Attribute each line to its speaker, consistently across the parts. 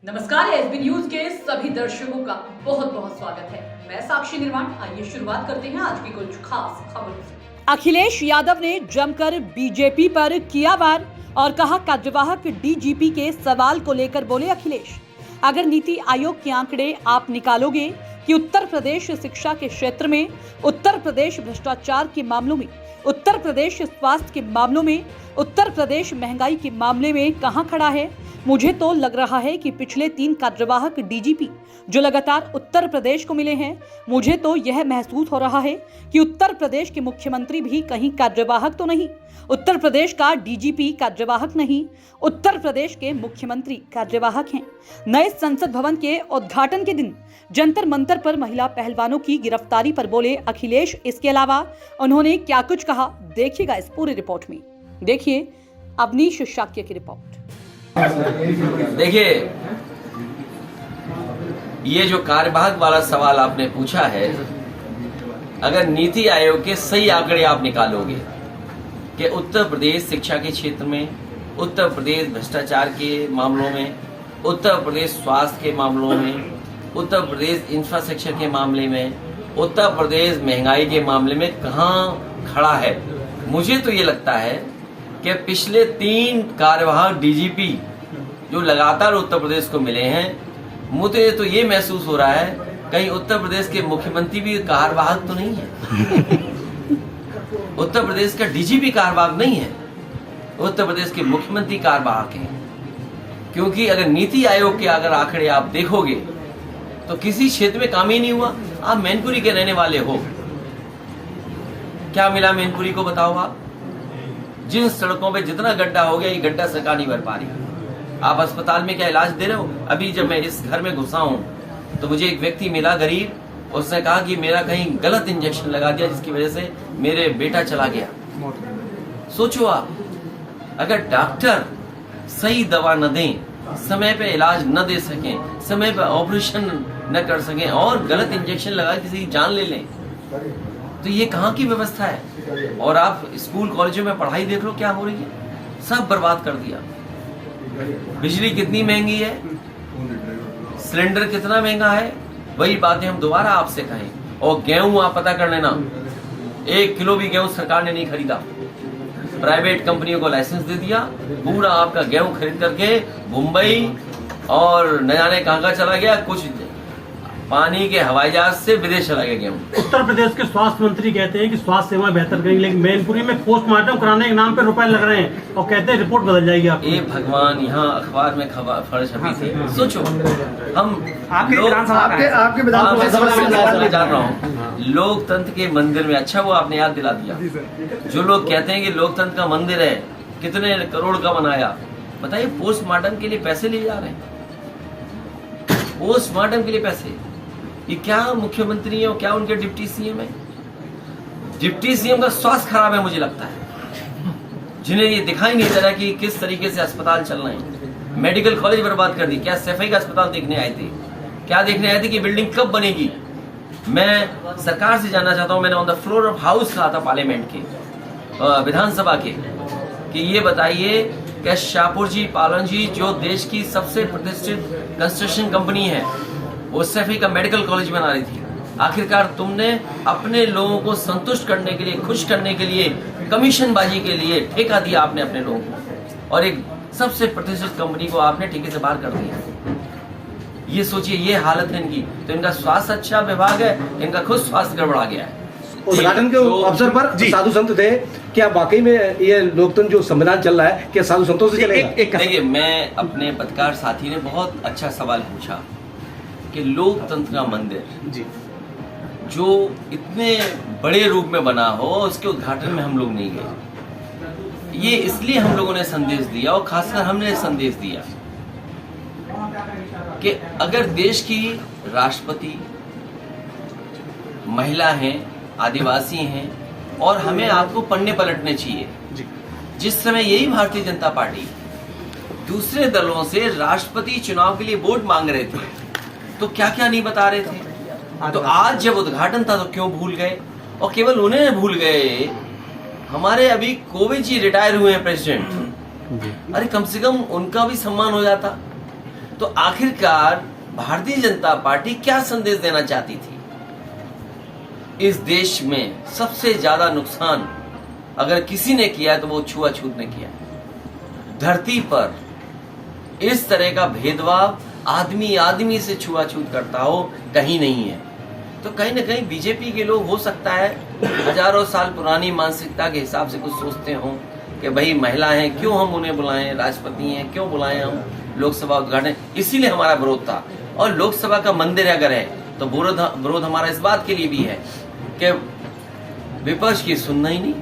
Speaker 1: नमस्कार, SB news के सभी दर्शकों का बहुत बहुत स्वागत है। मैं साक्षी निर्माण। आइए शुरुआत करते हैं आज की कुछ खास खबरों से। अखिलेश यादव ने जमकर बीजेपी पर किया वार और कहा, कार्यवाहक डीजीपी के सवाल को लेकर बोले अखिलेश, अगर नीति आयोग के आंकड़े आप निकालोगे कि उत्तर प्रदेश शिक्षा के क्षेत्र में, उत्तर प्रदेश भ्रष्टाचार के मामलों में, उत्तर प्रदेश स्वास्थ्य के मामलों में, उत्तर प्रदेश महंगाई के मामले में कहां खड़ा है, मुझे तो लग रहा है कि पिछले 3 कार्यवाहक डीजीपी जो लगातार उत्तर प्रदेश को मिले हैं, मुझे तो यह महसूस हो रहा है कि उत्तर प्रदेश के मुख्यमंत्री भी कहीं कार्यवाहक तो नहीं, उत्तर प्रदेश का डीजीपी कार्यवाहक नहीं, उत्तर प्रदेश के मुख्यमंत्री कार्यवाहक हैं। नए संसद भवन के उद्घाटन के दिन जंतर मंतर पर महिला पहलवानों की गिरफ्तारी पर बोले अखिलेश। इसके अलावा उन्होंने क्या कुछ कहा, देखिएगा इस पूरी रिपोर्ट में। देखिए अवनीश शाक्य की रिपोर्ट।
Speaker 2: देखिए, ये जो कार्यवाहक वाला सवाल आपने पूछा है, अगर नीति आयोग के सही आंकड़े आप निकालोगे कि उत्तर प्रदेश शिक्षा के क्षेत्र में, उत्तर प्रदेश भ्रष्टाचार के मामलों में, उत्तर प्रदेश स्वास्थ्य के मामलों में, उत्तर प्रदेश इंफ्रास्ट्रक्चर के मामले में, उत्तर प्रदेश महंगाई के मामले में कहां खड़ा है, मुझे तो ये लगता है कि पिछले 3 कार्यवाहक डीजीपी जो लगातार उत्तर प्रदेश को मिले हैं, मुझे तो ये महसूस हो रहा है कहीं उत्तर प्रदेश के मुख्यमंत्री भी कार्यवाहक तो नहीं है। उत्तर प्रदेश का डीजीपी कार्यवाहक नहीं है, उत्तर प्रदेश के मुख्यमंत्री कार्यवाहक हैं। क्योंकि अगर नीति आयोग के अगर आंकड़े आप देखोगे तो किसी क्षेत्र में काम ही नहीं हुआ। आप मैनपुरी के रहने वाले हो, क्या मिला मैनपुरी को बताओ आप? जिन सड़कों पे जितना गड्ढा हो गया, ये गड्ढा सरकार नहीं भर पा रही। आप अस्पताल में क्या इलाज दे रहे हो? अभी जब मैं इस घर में घुसा हूं तो मुझे एक व्यक्ति मिला गरीब, उसने कहा कि मेरा कहीं गलत इंजेक्शन लगा दिया जिसकी वजह से मेरे बेटा चला गया। सोचो आप, अगर डॉक्टर सही दवा न दें, समय पे इलाज न दे सकें, समय पे ऑपरेशन न कर सकें और गलत इंजेक्शन लगा किसी की जान ले लें, तो ये कहाँ की व्यवस्था है? और आप स्कूल कॉलेजों में पढ़ाई देख लो क्या हो रही है, सब बर्बाद कर दिया। बिजली कितनी महंगी है, सिलेंडर कितना महंगा है, वही बातें हम दोबारा आपसे कहें। और गेहूं आप पता कर लेना, 1 किलो भी गेहूं सरकार ने नहीं खरीदा, प्राइवेट कंपनियों को लाइसेंस दे दिया, पूरा आपका गेहूं खरीद करके मुंबई और न जाने कहां चला गया, कुछ पानी के हवाई जहाज से विदेश चला गया गेहूं।
Speaker 3: उत्तर प्रदेश के स्वास्थ्य मंत्री कहते हैं कि स्वास्थ्य सेवाएं बेहतर करेंगे, लेकिन मैनपुरी में पोस्टमार्टम कराने के नाम पे रुपए लग रहे हैं और कहते हैं रिपोर्ट बदल जाएगी। आप
Speaker 2: ये भगवान, यहाँ अखबार में खबर छपी थी। सोचो, हम
Speaker 3: आपके
Speaker 2: जान रहा हूँ लोकतंत्र के मंदिर में, अच्छा वो आपने याद दिला दिया। जो लोग कहते हैं कि लोकतंत्र का मंदिर है, कितने करोड़ का बनाया, बताइए पोस्टमार्टम के लिए पैसे लिए जा रहे हैं। पोस्टमार्टम के लिए पैसे, ये क्या मुख्यमंत्री है और क्या उनके डिप्टी सीएम है? डिप्टी सीएम का स्वास्थ्य खराब है मुझे लगता है, जिन्हें ये दिखाई नहीं दे रहा कि किस तरीके से अस्पताल चल रहे हैं। मेडिकल कॉलेज बर्बाद कर दी। क्या सफाई का अस्पताल देखने आए थे? क्या देखने आए थे कि बिल्डिंग कब बनेगी? मैं सरकार से जानना चाहता हूं, मैंने on the floor of house कहा था पार्लियामेंट के, विधानसभा के, कि ये बताइए कि शाहपुर जी, पालन जी, जो देश की सबसे प्रतिष्ठित कंस्ट्रक्शन कंपनी है, वो सफाई का मेडिकल कॉलेज बना रही थी, आखिरकार तुमने अपने लोगों को संतुष्ट करने के लिए, खुश करने के लिए, कमीशनबाजी के लिए ठेका दिया आपने अपने लोगों को, और एक सबसे प्रतिष्ठित कंपनी को आपने ठेके से बाहर कर दिया। ये सोचिए, ये हालत है इनकी। तो इनका स्वास्थ्य अच्छा विभाग है, इनका खुद स्वास्थ्य गड़बड़ा गया है।
Speaker 4: उद्घाटन के अवसर पर साधु संत थे, क्या वाकई में ये लोकतंत्र जो संविधान चल रहा है, क्या साधु संतों से चलेगा?
Speaker 2: देखिए, मैं अपने पत्रकार साथी ने बहुत अच्छा सवाल पूछा कि लोकतंत्र का मंदिर जी जो इतने बड़े रूप में बना हो, उसके उद्घाटन में हम लोग नहीं गए। ये इसलिए हम लोगों ने संदेश दिया, और खासकर हमने संदेश दिया कि अगर देश की राष्ट्रपति महिला हैं, आदिवासी हैं, और हमें आपको पन्ने पलटने चाहिए। जिस समय यही भारतीय जनता पार्टी दूसरे दलों से राष्ट्रपति चुनाव के लिए वोट मांग रहे थे, तो क्या क्या नहीं बता रहे थे। तो आज जब उद्घाटन था तो क्यों भूल गए? और केवल उन्हें भूल गए, हमारे अभी कोविंद जी रिटायर हुए हैं प्रेसिडेंट, अरे कम से कम उनका भी सम्मान हो जाता। तो आखिरकार भारतीय जनता पार्टी क्या संदेश देना चाहती थी? इस देश में सबसे ज्यादा नुकसान अगर किसी ने किया है तो वो छुआछूत ने किया। धरती पर इस तरह का भेदभाव आदमी आदमी से छुआछूत करता हो कहीं नहीं है। तो कहीं ना कहीं बीजेपी के लोग हो सकता है हजारों साल पुरानी मानसिकता के हिसाब से कुछ सोचते हो कि भाई महिला हैं क्यों हम उन्हें बुलाएं, राष्ट्रपति हैं क्यों बुलाएं हम लोकसभा उद्घाटन, इसीलिए हमारा विरोध था। और लोकसभा का मंदिर अगर है तो विरोध हमारा इस बात के लिए भी है कि विपक्ष की सुनना ही नहीं,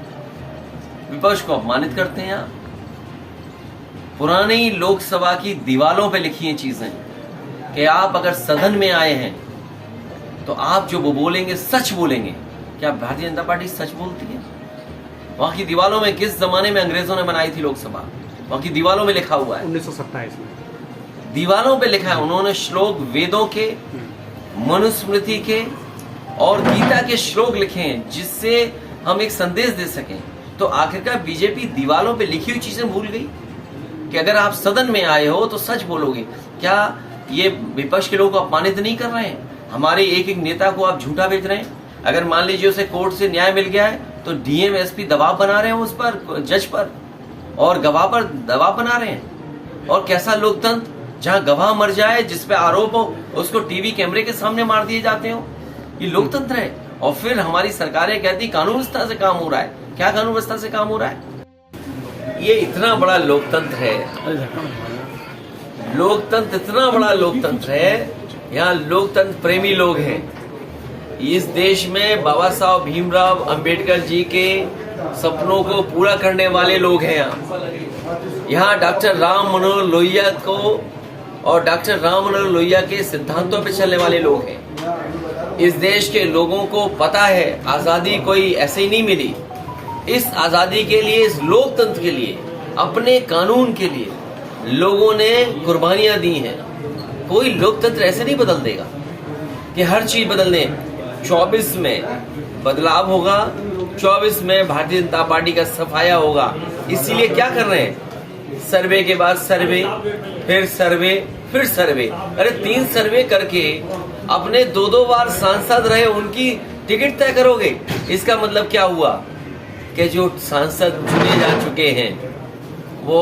Speaker 2: विपक्ष को अपमानित करते हैं आप। पुरानी लोकसभा की दीवारों पे लिखी हैं चीजें कि आप अगर सदन में आए हैं तो आप जो वो बोलेंगे सच बोलेंगे। क्या भारतीय जनता पार्टी सच बोलती है? वहां की दीवारों में किस जमाने में अंग्रेजों ने बनाई थी लोकसभा, वहां की दीवारों में लिखा हुआ है,
Speaker 3: 1927 में
Speaker 2: दीवारों पे लिखा है। उन्होंने श्लोक वेदों के, मनुस्मृति के और गीता के श्लोक लिखे हैं जिससे हम एक संदेश दे सकें। तो आखिरकार बीजेपी दीवारों पे लिखी हुई चीजें भूल गई कि अगर आप सदन में आए हो तो सच बोलोगे। क्या ये विपक्ष के लोगों को अपमानित नहीं कर रहे हैं? हमारे एक एक नेता को आप झूठा बेच रहे हैं। अगर मान लीजिए उसे कोर्ट से न्याय मिल गया है तो डीएम एसपी दबाव बना रहे हैं उस पर, जज पर और गवाह पर दबाव बना रहे हैं। और कैसा लोकतंत्र जहां गवाह मर जाए, जिस पे आरोप हो, उसको टीवी कैमरे के सामने मार दिए जाते हो। ये लोकतंत्र है। और फिर हमारी सरकारें कहती कानून व्यवस्था से काम हो रहा है। क्या कानून व्यवस्था से काम हो रहा है? ये इतना बड़ा लोकतंत्र है, लोकतंत्र इतना बड़ा लोकतंत्र है, यहाँ लोकतंत्र प्रेमी लोग हैं। इस देश में बाबा साहब भीमराव अंबेडकर जी के सपनों को पूरा करने वाले लोग हैं। यहाँ डॉक्टर राम मनोहर लोहिया को और डॉक्टर राम मनोहर लोहिया के सिद्धांतों पर चलने वाले लोग हैं। इस देश के लोगों को पता है आजादी कोई ऐसे ही नहीं मिली। इस आजादी के लिए, इस लोकतंत्र के लिए, अपने कानून के लिए लोगों ने कुर्बानियां दी हैं। कोई लोकतंत्र ऐसे नहीं बदल देगा कि हर चीज बदल दे। 24 में बदलाव होगा, 24 में भारतीय जनता पार्टी का सफाया होगा। इसीलिए क्या कर रहे हैं? सर्वे के बाद सर्वे, फिर सर्वे, फिर सर्वे। अरे 3 सर्वे करके अपने 2-2 बार सांसद रहे उनकी टिकट तय करोगे। इसका मतलब क्या हुआ कि जो सांसद चुने जा चुके हैं वो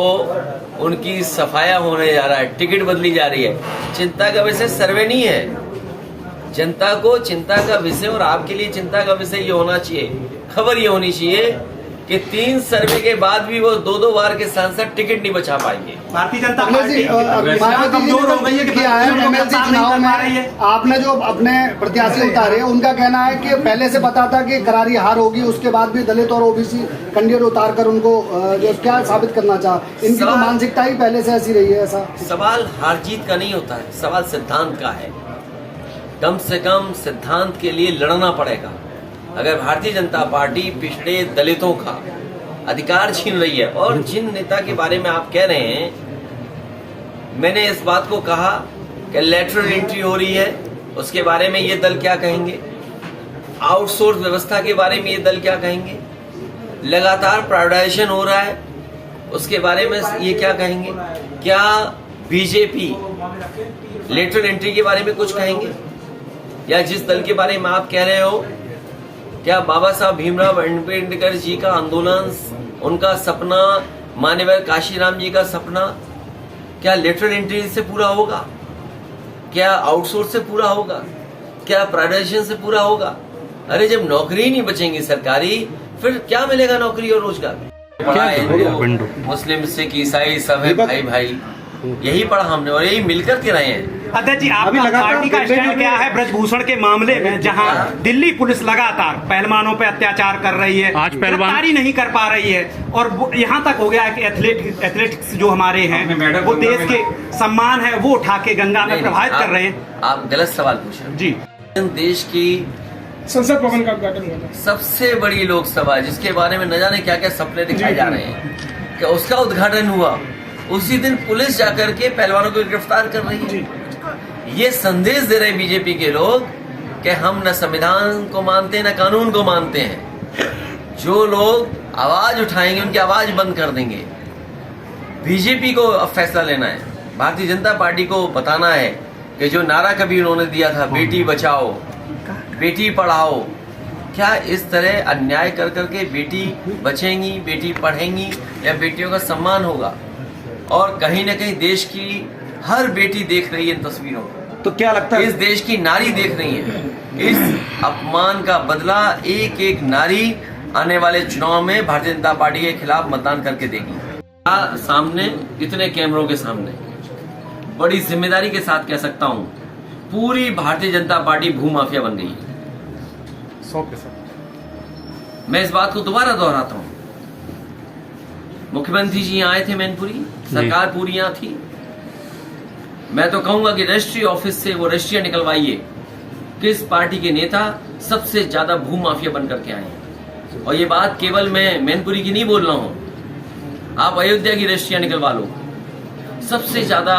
Speaker 2: उनकी सफाया होने जा रहा है, टिकट बदली जा रही है। चिंता का विषय सर्वे नहीं है। जनता को चिंता का विषय और आपके लिए चिंता का विषय ये होना चाहिए, खबर ये होनी चाहिए कि 3 सर्वे के बाद भी वो 2-2 बार के सांसद टिकट नहीं बचा पाएंगे।
Speaker 3: भारतीय जनता पार्टी कमजोर हो गई है कि चुनाव में
Speaker 5: आपने जो अपने प्रत्याशी उतारे उनका कहना है कि पहले से पता था कि करारी हार होगी, उसके बाद भी दलित और ओबीसी कैंडिडेट उतार कर उनको जो क्या साबित करना चाहा। इनकी तो मानसिकता ही पहले से ऐसी रही है। ऐसा सवाल
Speaker 2: हार जीत का नहीं होता है, सवाल सिद्धांत का है। कम से कम सिद्धांत के लिए लड़ना पड़ेगा। अगर भारतीय जनता पार्टी पिछड़े दलितों का अधिकार छीन रही है, और जिन नेता के बारे में आप कह रहे हैं, मैंने इस बात को कहा कि लेटरल एंट्री हो रही है, उसके बारे में ये दल क्या कहेंगे? आउटसोर्स व्यवस्था के बारे में ये दल क्या कहेंगे? लगातार प्राइवेटाइजेशन हो रहा है, उसके बारे में ये क्या कहेंगे? क्या बीजेपी लेटरल एंट्री के बारे में कुछ कहेंगे? या जिस दल के बारे में आप कह रहे हो, क्या बाबा साहब भीमराव अंबेडकर जी का आंदोलन, उनका सपना, मान्यवर काशीराम जी का सपना, क्या लेटरल एंट्री से पूरा होगा? क्या आउटसोर्स से पूरा होगा? क्या प्राइवेटाइजेशन से पूरा होगा? अरे जब नौकरी नहीं बचेंगी सरकारी, फिर क्या मिलेगा नौकरी और रोजगार? पढ़ा हिंदू, मुस्लिम, सिख, ईसाई सब है भाई भाई, यही पढ़ा हमने और यही मिलकर के रहे हैं।
Speaker 6: अध्यक्ष जी, आपका पार्टी का स्टैंड क्या है ब्रजभूषण के मामले में, जहां दिल्ली पुलिस लगातार पहलवानों पे अत्याचार कर रही है, आज गिरफ्तारी नहीं कर पा रही है, और यहाँ तक हो गया है कि एथलेटिक्स जो हमारे हैं वो देश के सम्मान है वो उठा के गंगा में प्रभावित कर रहे हैं।
Speaker 2: आप गलत सवाल पूछ रहे हैं
Speaker 6: जी।
Speaker 2: देश की
Speaker 7: संसद भवन का उद्घाटन हुआ,
Speaker 2: सबसे बड़ी लोकसभा, जिसके बारे में न जाने क्या क्या सपने दिखाए जा रहे हैं, कि उसका उद्घाटन हुआ, उसी दिन पुलिस जाकर के पहलवानों को गिरफ्तार कर रही है। ये संदेश दे रहे बीजेपी के लोग कि हम न संविधान को मानते हैं न कानून को मानते हैं। जो लोग आवाज उठाएंगे उनकी आवाज बंद कर देंगे। बीजेपी को अब फैसला लेना है, भारतीय जनता पार्टी को बताना है कि जो नारा कभी उन्होंने दिया था, बेटी बचाओ बेटी पढ़ाओ, क्या इस तरह अन्याय कर करके बेटी बचेंगी, बेटी पढ़ेंगी या बेटियों का सम्मान होगा? और कहीं न कहीं देश की हर बेटी देख रही है इन तस्वीरों को,
Speaker 4: तो क्या लगता है
Speaker 2: इस देश की नारी देख रही है। इस अपमान का बदला एक एक नारी आने वाले चुनाव में भारतीय जनता पार्टी के खिलाफ मतदान करके देगी। सामने इतने कैमरों के सामने बड़ी जिम्मेदारी के साथ कह सकता हूं, पूरी भारतीय जनता पार्टी भूमाफिया बन गई है।
Speaker 7: 100%।
Speaker 2: मैं इस बात को दोबारा दोहराता हूं, मुख्यमंत्री जी यहाँ आए थे मैनपुरी, सरकार पूरी यहाँ थी। मैं तो कहूंगा कि रजिस्ट्री ऑफिस से वो रजिस्ट्रियां निकलवाइए, किस पार्टी के नेता सबसे ज्यादा भूमाफिया बन करके आए हैं। और ये बात केवल मैं मैनपुरी की नहीं बोल रहा हूं, आप अयोध्या की रजिस्ट्रियां निकलवा लो, सबसे ज्यादा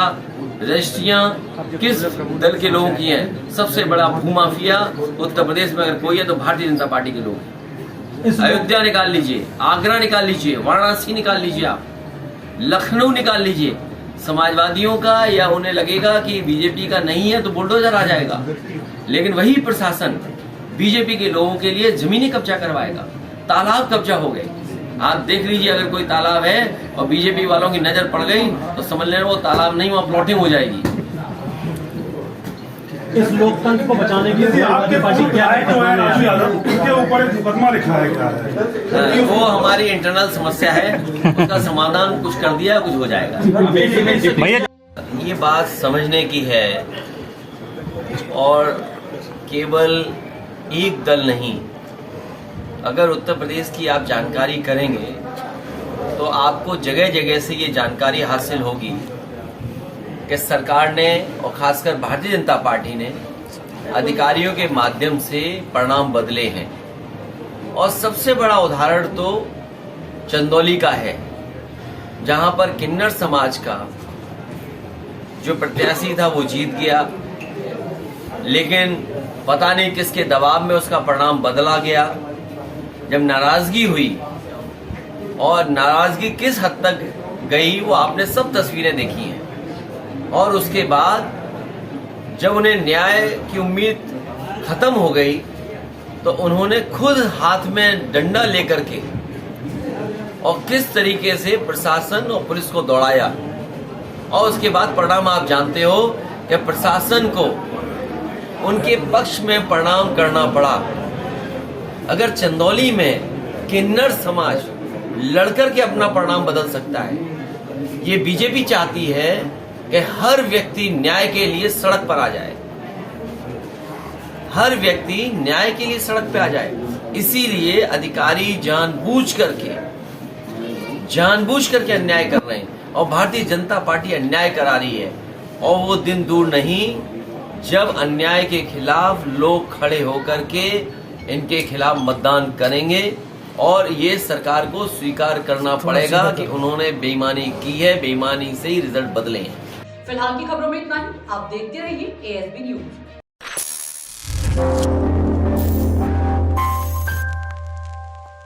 Speaker 2: रजिस्ट्रियां किस दल के लोगों की हैं? सबसे बड़ा भूमाफिया उत्तर प्रदेश में अगर कोई है तो भारतीय जनता पार्टी के लोग हैं। अयोध्या निकाल लीजिए, आगरा निकाल लीजिए, वाराणसी निकाल लीजिए, आप लखनऊ निकाल लीजिए, समाजवादियों का या उन्हें लगेगा कि बीजेपी का नहीं है तो बुलडोजर आ जाएगा, लेकिन वही प्रशासन बीजेपी के लोगों के लिए जमीनी कब्जा करवाएगा, तालाब कब्जा हो गए। आप देख लीजिए, अगर कोई तालाब है और बीजेपी वालों की नजर पड़ गई तो समझ लेना वो तालाब नहीं, वहां प्लॉटिंग हो जाएगी।
Speaker 3: इस लोकतंत्र को बचाने के लिए आपकी पार्टी क्या है?
Speaker 7: उनके ऊपर एक मुकदमा लिखा है, क्या है?
Speaker 2: वो हमारी इंटरनल समस्या है, उसका समाधान कुछ कर दिया, कुछ हो जाएगा। ये बात समझने की है, और केवल एक दल नहीं, अगर उत्तर प्रदेश की आप जानकारी करेंगे तो आपको जगह जगह से ये जानकारी हासिल होगी कि सरकार ने और खासकर भारतीय जनता पार्टी ने अधिकारियों के माध्यम से परिणाम बदले हैं। और सबसे बड़ा उदाहरण तो चंदौली का है, जहां पर किन्नर समाज का जो प्रत्याशी था वो जीत गया, लेकिन पता नहीं किसके दबाव में उसका परिणाम बदला गया। जब नाराजगी हुई, और नाराजगी किस हद तक गई वो आपने सब तस्वीरें देखी हैं, और उसके बाद जब उन्हें न्याय की उम्मीद खत्म हो गई तो उन्होंने खुद हाथ में डंडा लेकर के और किस तरीके से प्रशासन और पुलिस को दौड़ाया, और उसके बाद परिणाम आप जानते हो कि प्रशासन को उनके पक्ष में परिणाम करना पड़ा। अगर चंदौली में किन्नर समाज लड़कर के अपना परिणाम बदल सकता है, ये बीजेपी चाहती है कि हर व्यक्ति न्याय के लिए सड़क पर आ जाए, हर व्यक्ति न्याय के लिए सड़क पे आ जाए। इसीलिए अधिकारी जानबूझ करके अन्याय कर रहे हैं, और भारतीय जनता पार्टी अन्याय करा रही है। और वो दिन दूर नहीं जब अन्याय के खिलाफ लोग खड़े होकर के इनके खिलाफ मतदान करेंगे, और ये सरकार को स्वीकार करना पड़ेगा कि उन्होंने बेईमानी की है, बेईमानी से ही रिजल्ट बदले हैं।
Speaker 1: फिलहाल की खबरों में इतना ही। आप देखते रहिए ASB न्यूज।